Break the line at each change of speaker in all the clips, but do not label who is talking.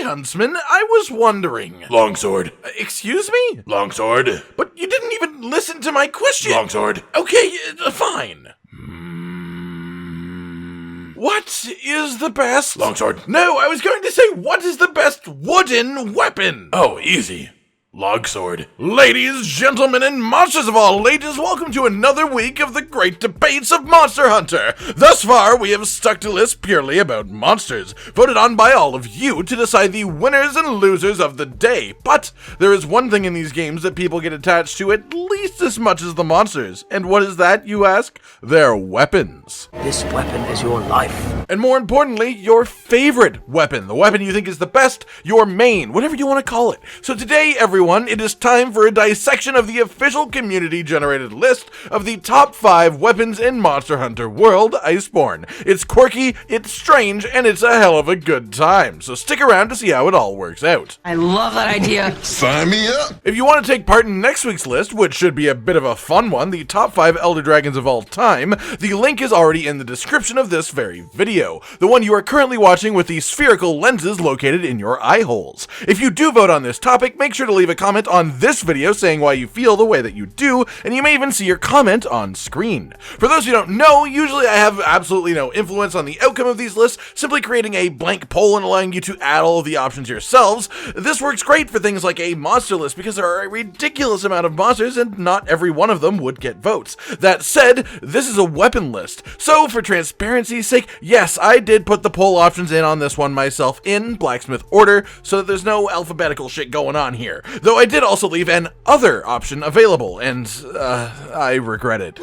Huntsman, I was wondering.
Longsword.
Excuse me?
Longsword.
But you didn't even listen to my question.
Longsword.
Okay, fine. What is the best...
Longsword.
No, I was going to say, what is the best wooden weapon?
Oh, easy. Longsword.
Ladies, gentlemen, and monsters of all ages, welcome to another week of the great debates of Monster Hunter. Thus far, we have stuck to lists purely about monsters, voted on by all of you to decide the winners and losers of the day. But there is one thing in these games that people get attached to at least as much as the monsters. And what is that, you ask? They're weapons.
This weapon is your life.
And more importantly, your favorite weapon. The weapon you think is the best, your main, whatever you want to call it. So today, everyone, it is time for a dissection of the official community-generated list of the top 5 weapons in Monster Hunter World Iceborne. It's quirky, it's strange, and it's a hell of a good time. So stick around to see how it all works out.
I love that idea.
Sign me up.
If you want to take part in next week's list, which should be a bit of a fun one, the top 5 Elder Dragons of all time, the link is already in the description of this very video, the one you are currently watching with the spherical lenses located in your eye holes. If you do vote on this topic, make sure to leave a comment on this video saying why you feel the way that you do, and you may even see your comment on screen. For those who don't know, usually I have absolutely no influence on the outcome of these lists, simply creating a blank poll and allowing you to add all of the options yourselves. This works great for things like a monster list because there are a ridiculous amount of monsters and not every one of them would get votes. That said, this is a weapon list, so for transparency's sake, yes, I did put the poll options in on this one myself in blacksmith order so that there's no alphabetical shit going on here. Though I did also leave an other option available, and I regret it.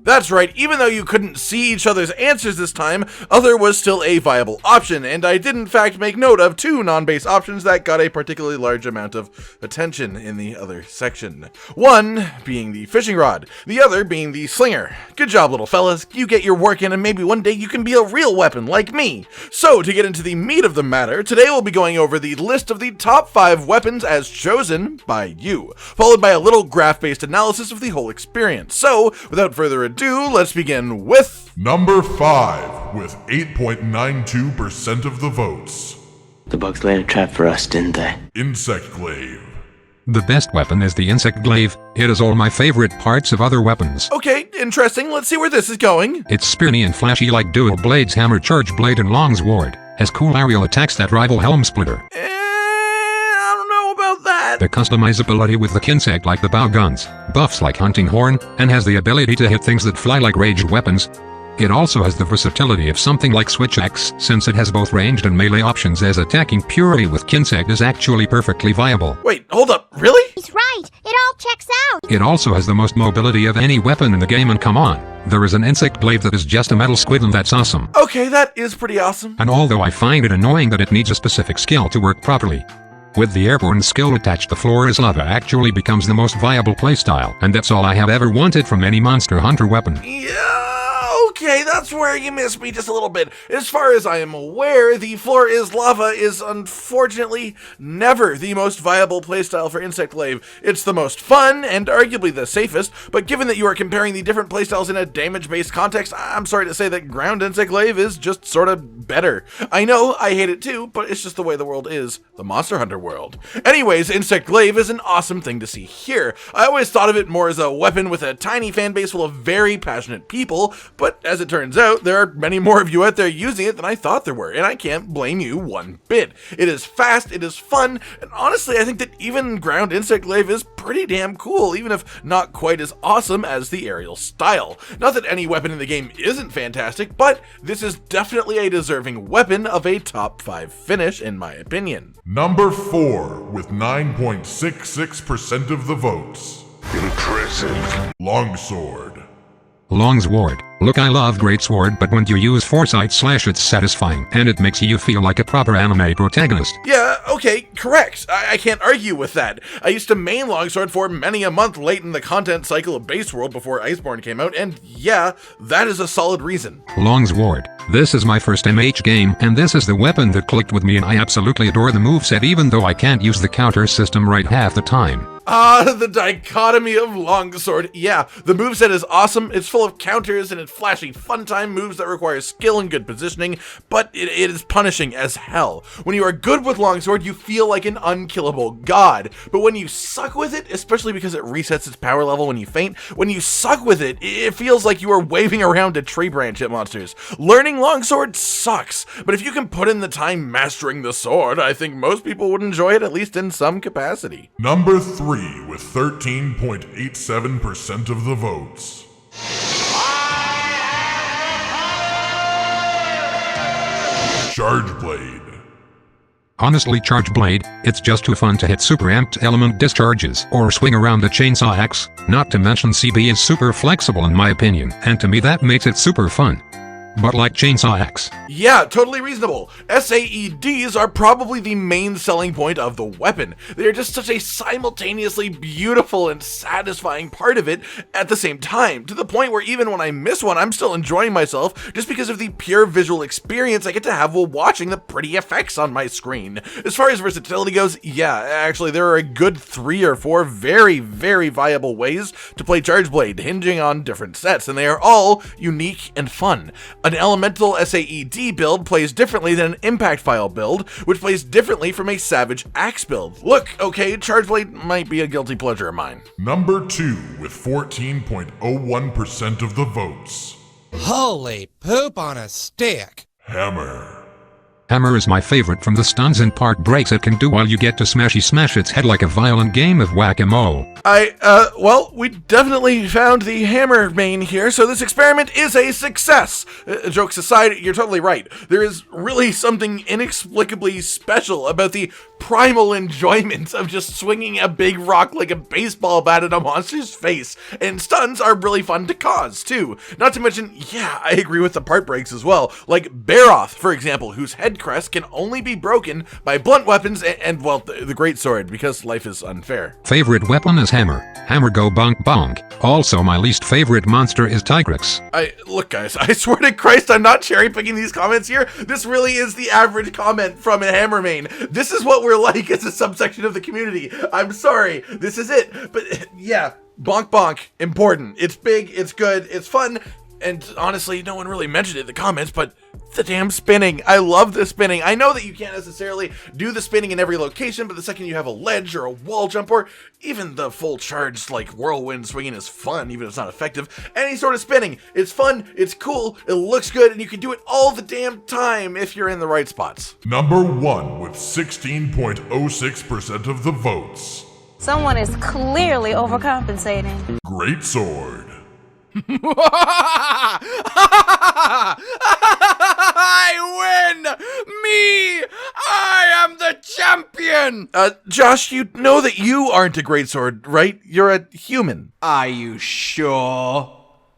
That's right, even though you couldn't see each other's answers this time, other was still a viable option, and I did in fact make note of 2 non-base options that got a particularly large amount of attention in the other section. One being the fishing rod, the other being the slinger. Good job, little fellas, you get your work in and maybe one day you can be a real weapon like me. So, to get into the meat of the matter, today we'll be going over the list of the top 5 weapons as chosen by you, followed by a little graph-based analysis of the whole experience. So, without further ado, let's begin with...
Number 5, with 8.92% of the votes.
The bugs laid a trap for us, didn't they?
Insect Glaive.
The best weapon is the Insect Glaive. It has all my favorite parts of other weapons.
Okay, interesting. Let's see where this is going.
It's spinny and flashy like dual blades, Hammer, Charge Blade, and Long Sword. Has cool aerial attacks that rival Helm Splitter.
I don't know about that.
The customizability with the insect like the bow guns, buffs like Hunting Horn, and has the ability to hit things that fly like ranged weapons. It also has the versatility of something like Switch Axe, since it has both ranged and melee options, as attacking purely with Kinsect is actually perfectly viable.
Wait, hold up, really?
He's right, it all checks out.
It also has the most mobility of any weapon in the game, and come on, there is an Insect Glaive that is just a metal squid, and that's awesome.
Okay, that is pretty awesome.
And although I find it annoying that it needs a specific skill to work properly, with the airborne skill attached, the floor is lava actually becomes the most viable playstyle, and that's all I have ever wanted from any Monster Hunter weapon.
Okay, that's where you missed me just a little bit. As far as I am aware, the floor is lava is unfortunately never the most viable playstyle for Insect Glaive. It's the most fun and arguably the safest, but given that you are comparing the different playstyles in a damage-based context, I'm sorry to say that ground Insect Glaive is just sort of better. I know, I hate it too, but it's just the way the world is, the Monster Hunter world. Anyways, Insect Glaive is an awesome thing to see here. I always thought of it more as a weapon with a tiny fan base full of very passionate people, but as it turns out, there are many more of you out there using it than I thought there were, and I can't blame you one bit. It is fast, it is fun, and honestly, I think that even ground Insect Glaive is pretty damn cool, even if not quite as awesome as the aerial style. Not that any weapon in the game isn't fantastic, but this is definitely a deserving weapon of a top 5 finish, in my opinion.
Number 4, with 9.66% of the votes.
Impressive.
Longsword.
Long Sword. Look, I love Great Sword, but when you use Foresight Slash, it's satisfying, and it makes you feel like a proper anime protagonist.
Yeah, okay, correct. I can't argue with that. I used to main Longsword for many a month late in the content cycle of Base World before Iceborne came out, and yeah, that is a solid reason.
Long Sword. This is my first MH game, and this is the weapon that clicked with me, and I absolutely adore the moveset, even though I can't use the counter system right half the time.
Ah, the dichotomy of Longsword. Yeah, the moveset is awesome, it's full of counters, and with flashy fun time moves that require skill and good positioning, but it is punishing as hell. When you are good with longsword, you feel like an unkillable god, but when you suck with it, especially because it resets its power level when you faint, when you suck with it, it feels like you are waving around a tree branch at monsters. Learning longsword sucks, but if you can put in the time mastering the sword, I think most people would enjoy it, at least in some capacity.
Number 3 with 13.87% of the votes. Charge Blade.
Honestly, Charge Blade, it's just too fun to hit super amped element discharges or swing around the chainsaw axe, not to mention CB is super flexible in my opinion, and to me that makes it super fun. But like chainsaw axe.
Yeah, totally reasonable. SAEDs are probably the main selling point of the weapon. They are just such a simultaneously beautiful and satisfying part of it at the same time, to the point where even when I miss one, I'm still enjoying myself just because of the pure visual experience I get to have while watching the pretty effects on my screen. As far as versatility goes, yeah, actually there are a good 3 or 4 very, very viable ways to play Charge Blade, hinging on different sets, and they are all unique and fun. An elemental SAED build plays differently than an impact file build, which plays differently from a savage axe build. Look, okay, Charge Blade might be a guilty pleasure of mine.
Number 2 with 14.01% of the votes.
Holy poop on a stick.
Hammer.
Hammer is my favorite from the stuns and part breaks it can do while you get to smash its head like a violent game of whack-a-mole.
Well, we definitely found the hammer main here, so this experiment is a success. Jokes aside, you're totally right. There is really something inexplicably special about the primal enjoyment of just swinging a big rock like a baseball bat at a monster's face, and stuns are really fun to cause, too. Not to mention, yeah, I agree with the part breaks as well, like Baroth, for example, whose head crest can only be broken by blunt weapons and well, the Great Sword, because life is unfair.
Favorite weapon is Hammer. Hammer go bonk bonk. Also, my least favorite monster is Tigrex.
Look guys, I swear to Christ, I'm not cherry picking these comments here. This really is the average comment from a Hammer main. This is what we're like as a subsection of the community. I'm sorry, this is it. But yeah, bonk bonk, important. It's big, it's good, it's fun. And honestly, no one really mentioned it in the comments, but the damn spinning. I love the spinning. I know that you can't necessarily do the spinning in every location, but the second you have a ledge or a wall jump, or even the full charge like whirlwind swinging is fun, even if it's not effective. Any sort of spinning, it's fun, it's cool, it looks good, and you can do it all the damn time if you're in the right spots.
Number 1 with 16.06% of the votes.
Someone is clearly overcompensating.
Great Sword.
I win! Me! I am the champion! Josh, you know that you aren't a great sword, right? You're a human.
Are you sure?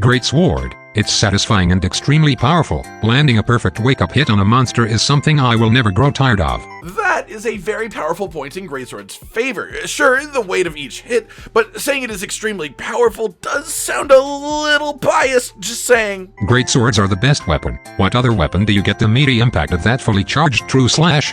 Great Sword. It's satisfying and extremely powerful. Landing a perfect wake-up hit on a monster is something I will never grow tired of.
That is a very powerful point in Greatsword's favor. Sure, the weight of each hit, but saying it is extremely powerful does sound a little biased, just saying.
Great swords are the best weapon. What other weapon do you get the meaty impact of that fully charged true slash?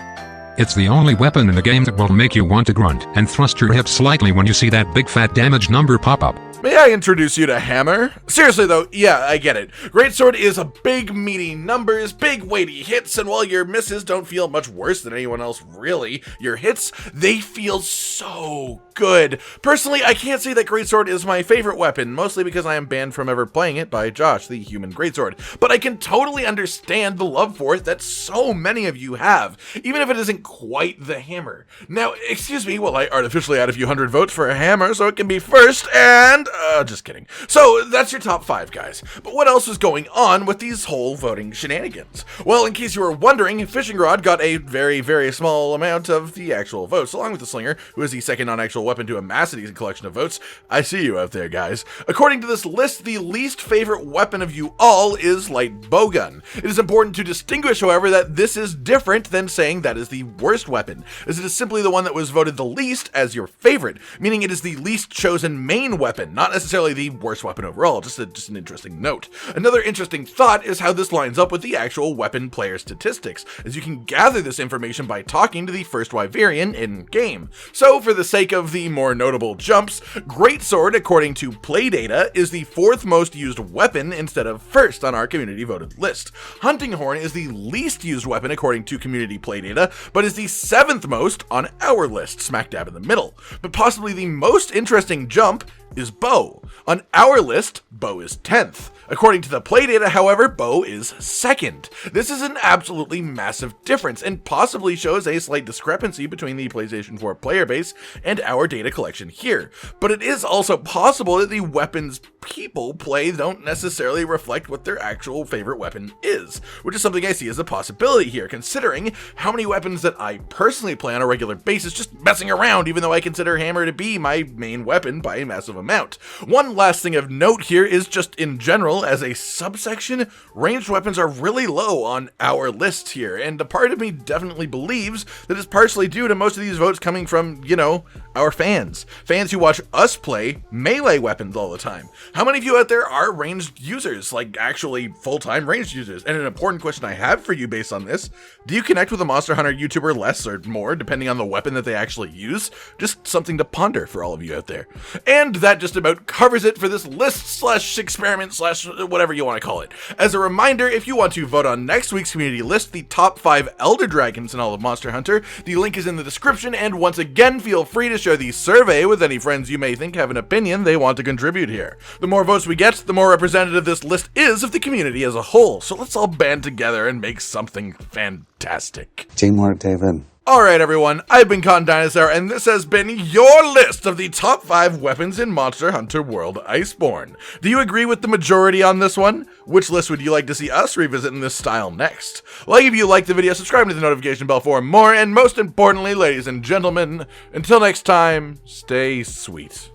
It's the only weapon in the game that will make you want to grunt and thrust your hips slightly when you see that big fat damage number pop up.
May I introduce you to Hammer? Seriously though, yeah, I get it. Greatsword is a big meaty numbers, big weighty hits, and while your misses don't feel much worse than anyone else really, your hits, they feel so good. Personally, I can't say that Greatsword is my favorite weapon, mostly because I am banned from ever playing it by Josh, the human Greatsword. But I can totally understand the love for it that so many of you have, even if it isn't quite the Hammer. Now, excuse me while I artificially add a few hundred votes for a Hammer so it can be first, and just kidding. So that's your top 5, guys. But what else was going on with these whole voting shenanigans? Well, in case you were wondering, Fishing Rod got a very, very small amount of the actual votes, along with the Slinger, who is the second non-actual weapon to amass a decent collection of votes. I see you out there, guys. According to this list, the least favorite weapon of you all is light bowgun. It is important to distinguish, however, that this is different than saying that is the worst weapon, as it is simply the one that was voted the least as your favorite, meaning it is the least chosen main weapon, not necessarily the worst weapon overall, just an interesting note. Another interesting thought is how this lines up with the actual weapon player statistics, as you can gather this information by talking to the first Wyverian in-game. So for the sake of the more notable jumps, Great Sword, according to play data, is the 4th most used weapon instead of 1st on our community voted list. Hunting Horn is the least used weapon according to community play data, but is the 7th most on our list, smack dab in the middle. But possibly the most interesting jump is Bow. On our list, Bow is 10th. According to the play data, however, Bow is 2nd. This is an absolutely massive difference and possibly shows a slight discrepancy between the PlayStation 4 player base and our data collection here. But it is also possible that the weapons people play don't necessarily reflect what their actual favorite weapon is, which is something I see as a possibility here, considering how many weapons that I personally play on a regular basis just messing around, even though I consider Hammer to be my main weapon by a massive amount. One last thing of note here is just in general, as a subsection, ranged weapons are really low on our list here, and a part of me definitely believes that it's partially due to most of these votes coming from, you know, our fans who watch us play melee weapons all the time. How many of you out there are ranged users, like actually full-time ranged users? And an important question I have for you based on this, do you connect with a Monster Hunter YouTuber less or more depending on the weapon that they actually use? Just something to ponder for all of you out there. And that just about covers it for this list slash experiment slash whatever you want to call it. As a reminder, if you want to vote on next week's community list, the top 5 Elder Dragons in all of Monster Hunter, the link is in the description, and once again, feel free to share the survey with any friends you may think have an opinion they want to contribute here. The more votes we get, the more representative this list is of the community as a whole, so let's all band together and make something fantastic.
Teamwork, David.
Alright everyone, I've been Cotton Dinosaur, and this has been your list of the top 5 weapons in Monster Hunter World Iceborne. Do you agree with the majority on this one? Which list would you like to see us revisit in this style next? Like if you liked the video, subscribe to the notification bell for more, and most importantly, ladies and gentlemen, until next time, stay sweet.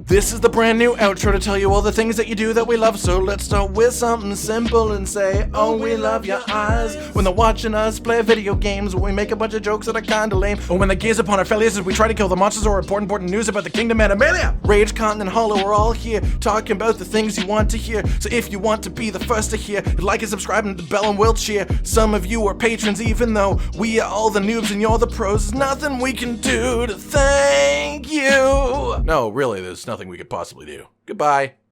This is the brand new outro to tell you all the things that you do that we love, so let's start with something simple and say, oh, we love your eyes when they're watching us play video games, when we make a bunch of jokes that are kinda lame, or when they gaze upon our failures as we try to kill the monsters or report important news about the kingdom Animalia. Rage, Cotton, and Hollow are all here, talking about the things you want to hear, so if you want to be the first to hear, like and subscribe and the bell and we'll cheer. Some of you are patrons even though we are all the noobs and you're the pros, there's nothing we can do to thank you. No, really, there's nothing we could possibly do. Goodbye.